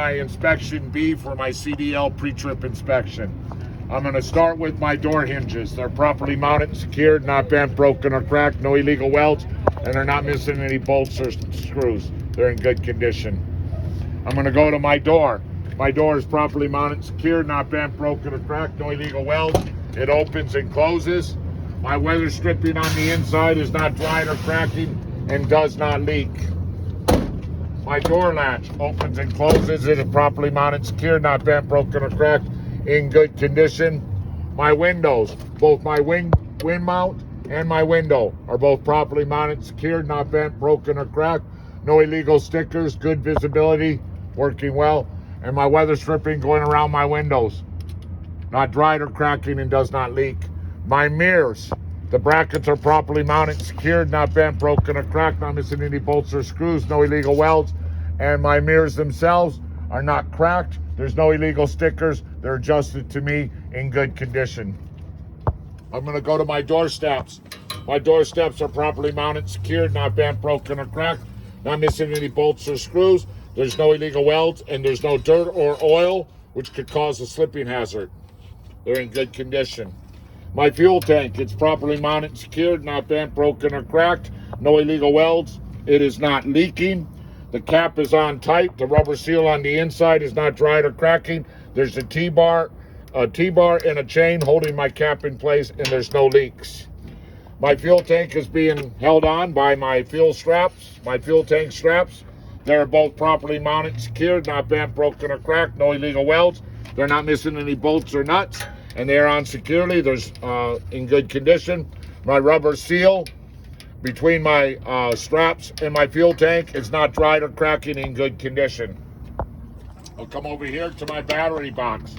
my inspection B for my CDL pre-trip inspection. I'm going to start with my door hinges. They're properly mounted, secured, not bent, broken, or cracked, no illegal welds, and they're not missing any bolts or screws. They're in good condition. I'm going to go to my door. My door is properly mounted, secured, not bent, broken, or cracked, no illegal welds. It opens and closes. My weather stripping on the inside is not dried or cracking and does not leak. My door latch opens and closes. It is properly mounted, secured, not bent, broken, or cracked, in good condition. My windows, both my wind mount and my window, are both properly mounted, secured, not bent, broken, or cracked. No illegal stickers, good visibility, working well. And my weather stripping going around my windows, not dried or cracking and does not leak. My mirrors, the brackets are properly mounted, secured, not bent, broken, or cracked, not missing any bolts or screws, no illegal welds. And my mirrors themselves are not cracked. There's no illegal stickers. They're adjusted to me in good condition. I'm going to go to my door steps. My door steps are properly mounted, secured, not bent, broken, or cracked, not missing any bolts or screws. There's no illegal welds, and there's no dirt or oil, which could cause a slipping hazard. They're in good condition. My fuel tank, it's properly mounted, secured, not bent, broken, or cracked. No illegal welds. It is not leaking. The cap is on tight. The rubber seal on the inside is not dried or cracking. There's a T-bar and a chain holding my cap in place, and there's no leaks. My fuel tank is being held on by my fuel straps, my fuel tank straps. They're both properly mounted, secured, not bent, broken, or cracked. No illegal welds. They're not missing any bolts or nuts, and they are on securely. There's in good condition. My rubber seal between my straps and my fuel tank is not dried or cracking, in good condition. I'll come over here to my battery box.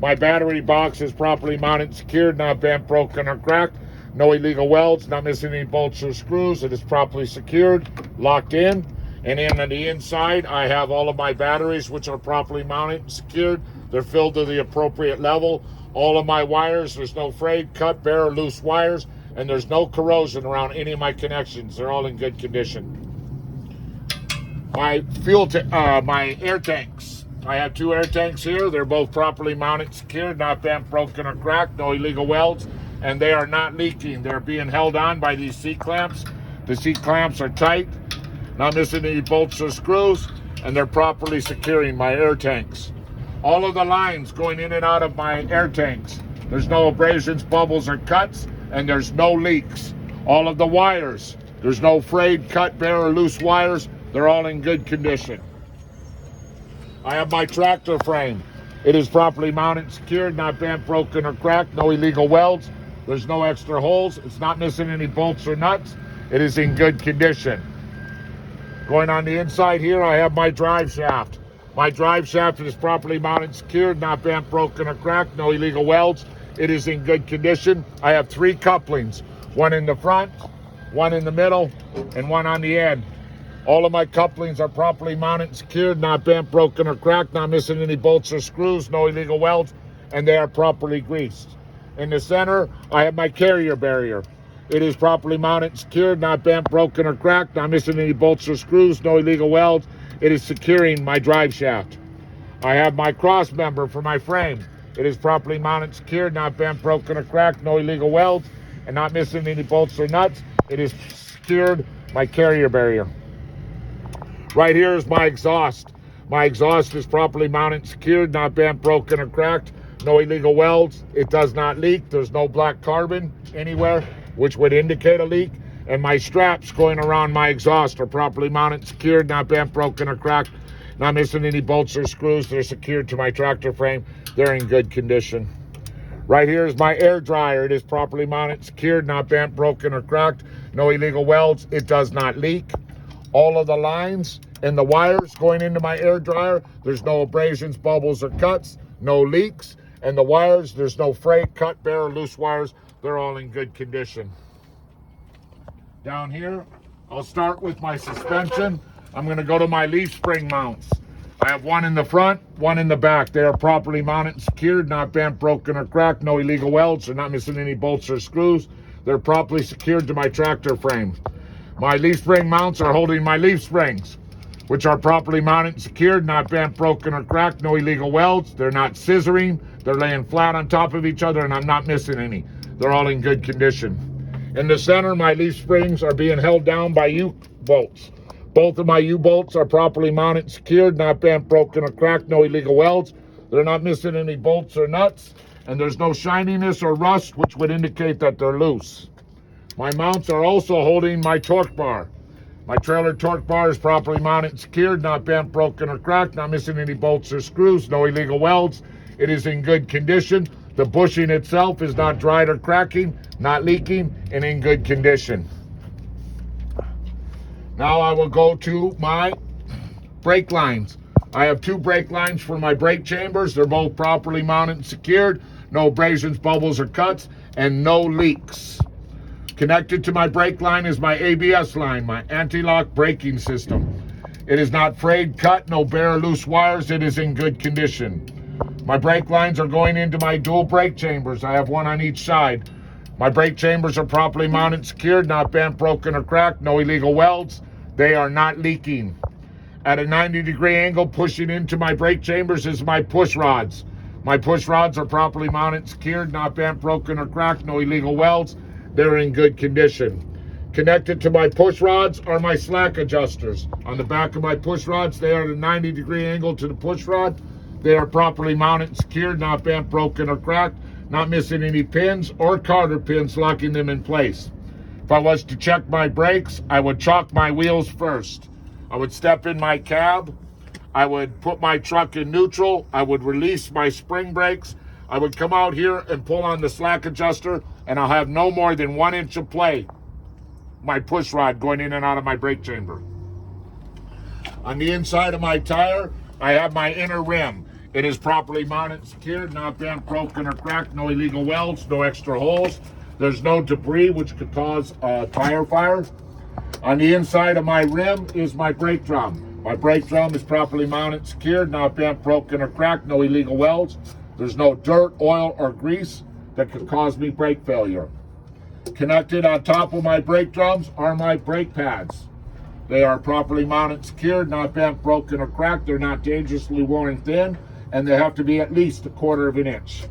My battery box is properly mounted, secured, not bent, broken, or cracked. No illegal welds, not missing any bolts or screws. It is properly secured, locked in. And in on the inside, I have all of my batteries, which are properly mounted, secured. They're filled to the appropriate level. All of my wires, there's no frayed, cut, bare, or loose wires, and there's no corrosion around any of my connections. They're all in good condition. My my air tanks. I have two air tanks here. They're both properly mounted, secured, not bent, broken, or cracked. No illegal welds, and they are not leaking. They're being held on by these C-clamps. The C-clamps are tight, not missing any bolts or screws, and they're properly securing my air tanks. All of the lines going in and out of my air tanks, there's no abrasions, bubbles, or cuts, and there's no leaks. All of the wires, there's no frayed, cut, bare, or loose wires. They're all in good condition. I have my tractor frame. It is properly mounted, secured, not bent, broken, or cracked. No illegal welds. There's no extra holes. It's not missing any bolts or nuts. It is in good condition. Going on the inside here, I have my drive shaft. My drive shaft is properly mounted, secured, not bent, broken, or cracked. No illegal welds. It is in good condition. I have three couplings, one in the front, one in the middle, and one on the end. All of my couplings are properly mounted, secured, not bent, broken, or cracked, not missing any bolts or screws, no illegal welds, and they are properly greased. In the center, I have my carrier barrier. It is properly mounted, secured, not bent, broken, or cracked, not missing any bolts or screws, no illegal welds. It is securing my drive shaft. I have my cross member for my frame. It is properly mounted, secured, not bent, broken, or cracked, no illegal welds, and not missing any bolts or nuts. It is secured my carrier barrier. Right here is my exhaust. My exhaust is properly mounted, secured, not bent, broken, or cracked. No illegal welds. It does not leak. There's no black carbon anywhere, which would indicate a leak. And my straps going around my exhaust are properly mounted, secured, not bent, broken, or cracked. Not missing any bolts or screws. They're secured to my tractor frame. They're in good condition. Right here is my air dryer. It is properly mounted, secured, not bent, broken, or cracked. No illegal welds. It does not leak. All of the lines and the wires going into my air dryer, there's no abrasions, bubbles, or cuts, no leaks. And the wires, there's no frayed, cut, bare, or loose wires. They're all in good condition. Down here, I'll start with my suspension. I'm going to go to my leaf spring mounts. I have one in the front, one in the back. They are properly mounted and secured, not bent, broken, or cracked. No illegal welds. They're not missing any bolts or screws. They're properly secured to my tractor frame. My leaf spring mounts are holding my leaf springs. which are properly mounted and secured, not bent, broken, or cracked, no illegal welds. They're not scissoring. They're laying flat on top of each other, and I'm not missing any. They're all in good condition. In the center, my leaf springs are being held down by U-bolts. Both of my U-bolts are properly mounted and secured, not bent, broken, or cracked, no illegal welds. They're not missing any bolts or nuts, and there's no shininess or rust, which would indicate that they're loose. My mounts are also holding my torque bar. My trailer torque bar is properly mounted and secured, not bent, broken, or cracked, not missing any bolts or screws, no illegal welds. It is in good condition. The bushing itself is not dried or cracking, not leaking, and in good condition. Now I will go to my brake lines. I have 2 brake lines for my brake chambers. They're both properly mounted and secured. No abrasions, bubbles, or cuts, and no leaks. Connected to my brake line is my ABS line, my anti-lock braking system. It is not frayed, cut, no bare or loose wires. It is in good condition. My brake lines are going into my dual brake chambers. I have one on each side. My brake chambers are properly mounted and secured, not bent, broken, or cracked, no illegal welds. They are not leaking. At a 90-degree angle, pushing into my brake chambers is my push rods. My push rods are properly mounted and secured, not bent, broken, or cracked, no illegal welds. They're in good condition. Connected to my push rods are my slack adjusters. On the back of my push rods, they are at a 90-degree angle to the push rod. They are properly mounted and secured, not bent, broken, or cracked, not missing any pins or cotter pins locking them in place. If I was to check my brakes, I would chalk my wheels first. I would step in my cab. I would put my truck in neutral. I would release my spring brakes. I would come out here and pull on the slack adjuster, and I'll have no more than 1 inch of play, my push rod going in and out of my brake chamber. On the inside of my tire, I have my inner rim. It is properly mounted and secured, not bent, broken, or cracked, no illegal welds, no extra holes. There's no debris which could cause a tire fire. On the inside of my rim is my brake drum. My brake drum is properly mounted and secured, not bent, broken, or cracked, no illegal welds. There's no dirt, oil, or grease that could cause me brake failure. Connected on top of my brake drums are my brake pads. They are properly mounted and secured, not bent, broken, or cracked. They're not dangerously worn thin, and they have to be at least 1/4 of an inch.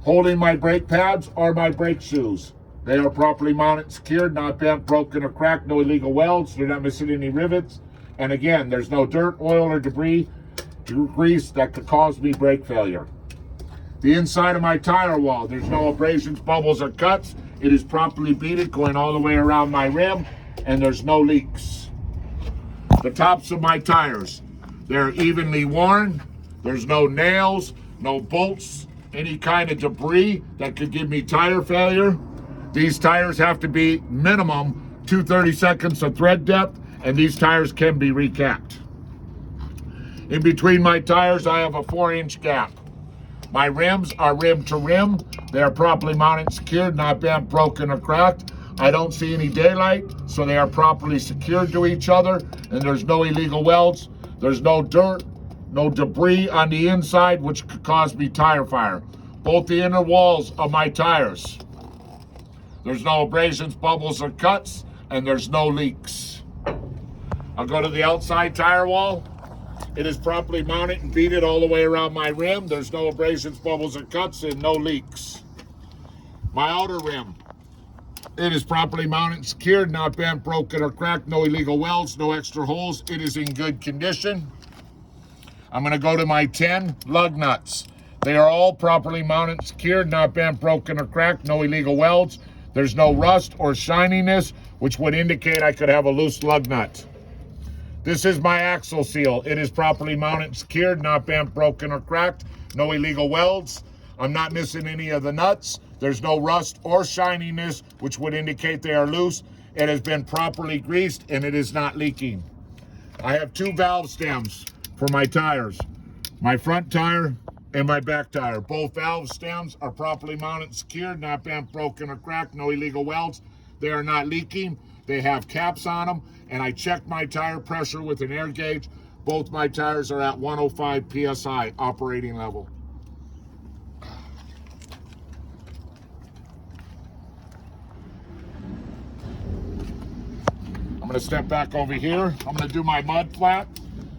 Holding my brake pads are my brake shoes. They are properly mounted and secured, not bent, broken, or cracked, no illegal welds. They're not missing any rivets. And again, there's no dirt, oil, or debris, grease that could cause me brake failure. The inside of my tire wall, there's no abrasions, bubbles, or cuts. It is properly beaded going all the way around my rim, and there's no leaks. The tops of my tires, they're evenly worn. There's no nails, no bolts, any kind of debris that could give me tire failure. These tires have to be minimum 2/32 of thread depth, and these tires can be recapped. In between my tires, I have a 4-inch gap. My rims are rim to rim. They are properly mounted and secured, not bent, broken, or cracked. I don't see any daylight, so they are properly secured to each other, and there's no illegal welds. There's no dirt, no debris on the inside, which could cause me tire fire. Both the inner walls of my tires, there's no abrasions, bubbles, or cuts, and there's no leaks. I'll go to the outside tire wall. It is properly mounted and beaded all the way around my rim. There's no abrasions, bubbles, or cuts, and no leaks. My outer rim, it is properly mounted and secured, not bent, broken, or cracked, no illegal welds, no extra holes. It is in good condition. I'm going to go to my 10 lug nuts. They are all properly mounted and secured, not bent, broken, or cracked, no illegal welds. There's no rust or shininess, which would indicate I could have a loose lug nut. This is my axle seal. It is properly mounted and secured, not bent, broken, or cracked, no illegal welds. I'm not missing any of the nuts. There's no rust or shininess, which would indicate they are loose. It has been properly greased, and it is not leaking. I have 2 valve stems for my tires, my front tire and my back tire. Both valve stems are properly mounted and secured, not bent, broken, or cracked, no illegal welds. They are not leaking. They have caps on them, and I checked my tire pressure with an air gauge. Both my tires are at 105 PSI operating level. I'm going to step back over here. I'm going to do my mud flap.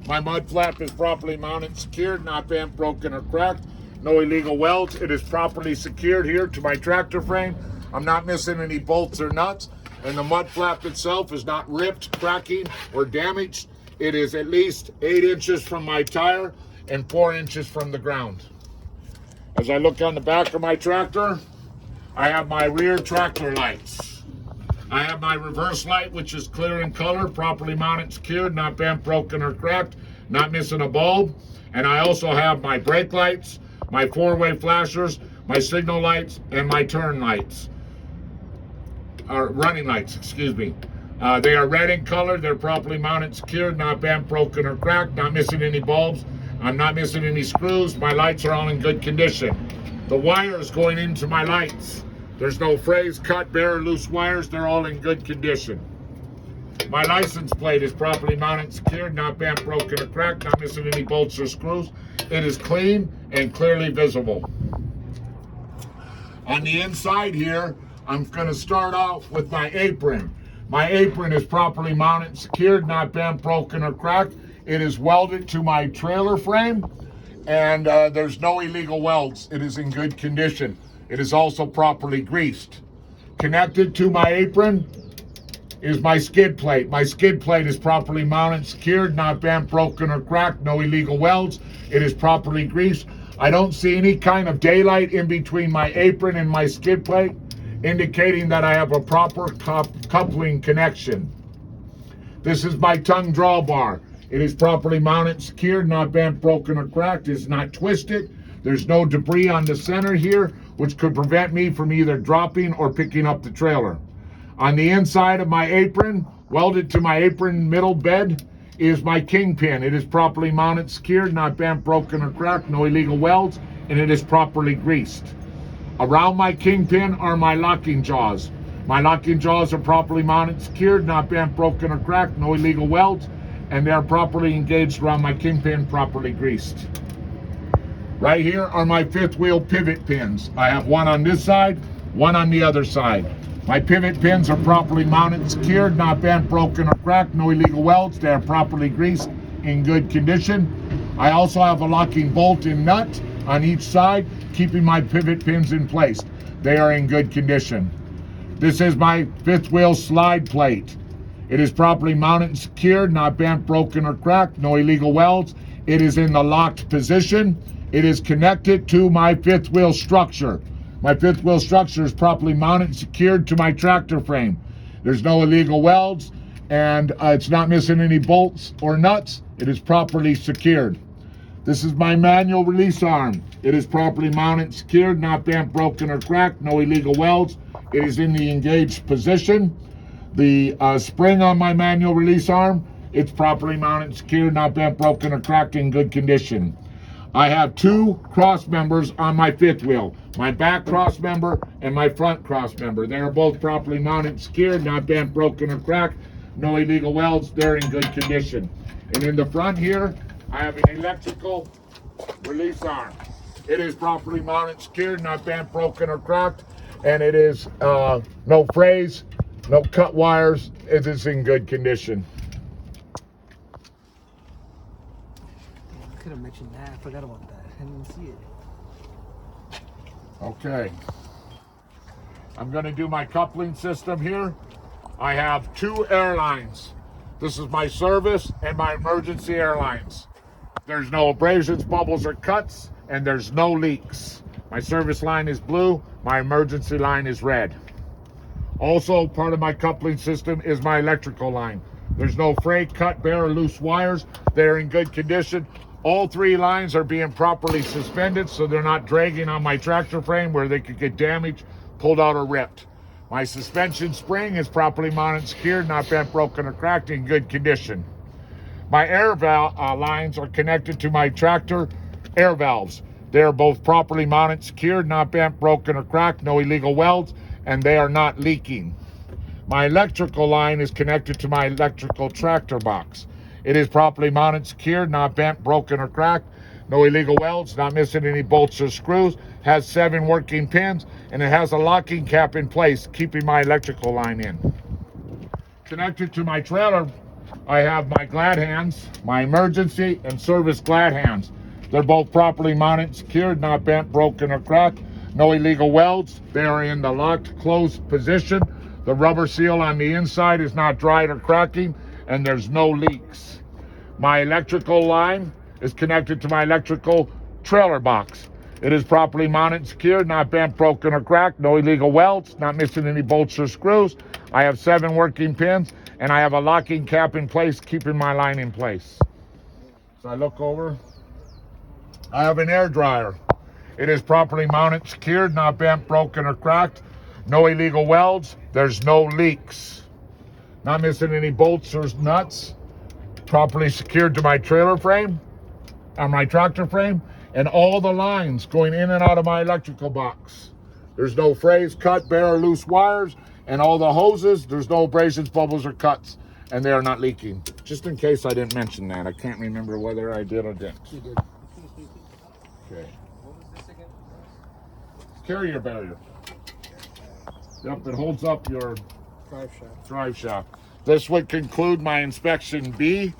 My mud flap is properly mounted, secured, not bent, broken, or cracked. No illegal welds. It is properly secured here to my tractor frame. I'm not missing any bolts or nuts. And the mud flap itself is not ripped, cracking, or damaged. It is at least 8 inches from my tire and 4 inches from the ground. As I look on the back of my tractor, I have my rear tractor lights. I have my reverse light, which is clear in color, properly mounted, secured, not bent, broken, or cracked, not missing a bulb. And I also have my brake lights, my 4-way flashers, my signal lights, and my turn lights. Or running lights, excuse me. They are red in color. They're properly mounted, secured, not bent, broken, or cracked, not missing any bulbs. I'm not missing any screws. My lights are all in good condition. The wires going into my lights, there's no frays, cut, bare, or loose wires. They're all in good condition. My license plate is properly mounted, secured, not bent, broken, or cracked, not missing any bolts or screws. It is clean and clearly visible. On the inside here, I'm going to start off with my apron. My apron is properly mounted, secured, not bent, broken, or cracked. It is welded to my trailer frame, and there's no illegal welds. It is in good condition. It is also properly greased. Connected to my apron is my skid plate. My skid plate is properly mounted, secured, not bent, broken, or cracked. No illegal welds. It is properly greased. I don't see any kind of daylight in between my apron and my skid plate, indicating that I have a proper coupling connection. This is my tongue drawbar. It is properly mounted, secured, not bent, broken, or cracked. It's not twisted. There's no debris on the center here, which could prevent me from either dropping or picking up the trailer. On the inside of my apron, welded to my apron middle bed, is my kingpin. It is properly mounted, secured, not bent, broken, or cracked. No illegal welds, and it is properly greased. Around my kingpin are my locking jaws. My locking jaws are properly mounted, secured, not bent, broken, or cracked. No illegal welds, and they are properly engaged around my kingpin, properly greased. Right here are my 5th wheel pivot pins. I have one on this side, one on the other side. My pivot pins are properly mounted, secured, not bent, broken, or cracked. No illegal welds. They are properly greased, in good condition. I also have a locking bolt and nut on each side, keeping my pivot pins in place. They are in good condition. This is my 5th wheel slide plate. It is properly mounted and secured, not bent, broken, or cracked. No illegal welds. It is in the locked position. It is connected to my 5th wheel structure. My 5th wheel structure is properly mounted and secured to my tractor frame. There's no illegal welds, and it's not missing any bolts or nuts. It is properly secured. This is my manual release arm. It is properly mounted, secured, not bent, broken, or cracked. No illegal welds. It is in the engaged position. The spring on my manual release arm, it's properly mounted, secured, not bent, broken, or cracked, in good condition. I have 2 cross members on my 5th wheel. My back cross member and my front cross member. They are both properly mounted, secured, not bent, broken, or cracked. No illegal welds. They're in good condition. And in the front here, I have an electrical release arm. It is properly mounted, secured, not bent, broken, or cracked. And it is no frays, no cut wires. It is in good condition. I could have mentioned that. I forgot about that. I didn't see it. Okay. I'm going to do my coupling system here. I have 2 airlines. This is my service and my emergency airlines. There's no abrasions, bubbles, or cuts, and there's no leaks. My service line is blue. My emergency line is red. Also, part of my coupling system is my electrical line. There's no fray, cut, bare, or loose wires. They're in good condition. All 3 lines are being properly suspended, so they're not dragging on my tractor frame where they could get damaged, pulled out, or ripped. My suspension spring is properly mounted, secured, not bent, broken, or cracked, in good condition. My air lines are connected to my tractor air valves. They are both properly mounted, secured, not bent, broken, or cracked. No illegal welds, and they are not leaking. My electrical line is connected to my electrical tractor box. It is properly mounted, secured, not bent, broken, or cracked. No illegal welds, not missing any bolts or screws. Has 7 working pins, and it has a locking cap in place, keeping my electrical line in. Connected to my trailer, I have my glad hands, my emergency and service glad hands. They're both properly mounted, secured, not bent, broken, or cracked. No illegal welds. They are in the locked, closed position. The rubber seal on the inside is not dried or cracking, and there's no leaks. My electrical line is connected to my electrical trailer box. It is properly mounted, secured, not bent, broken, or cracked. No illegal welds, not missing any bolts or screws. I have 7 working pins, and I have a locking cap in place, keeping my line in place. So I look over. I have an air dryer. It is properly mounted, secured, not bent, broken, or cracked. No illegal welds. There's no leaks. Not missing any bolts or nuts. Properly secured to my trailer frame, on my tractor frame, and all the lines going in and out of my electrical box. There's no frays, cut, bare, or loose wires, and all the hoses, there's no abrasions, bubbles, or cuts, and they are not leaking. Just in case I didn't mention that. I can't remember whether I did or didn't. You did. Okay. What was this again? Carrier barrier. Yep, it holds up your Drive shaft. drive shaft. This would conclude my inspection B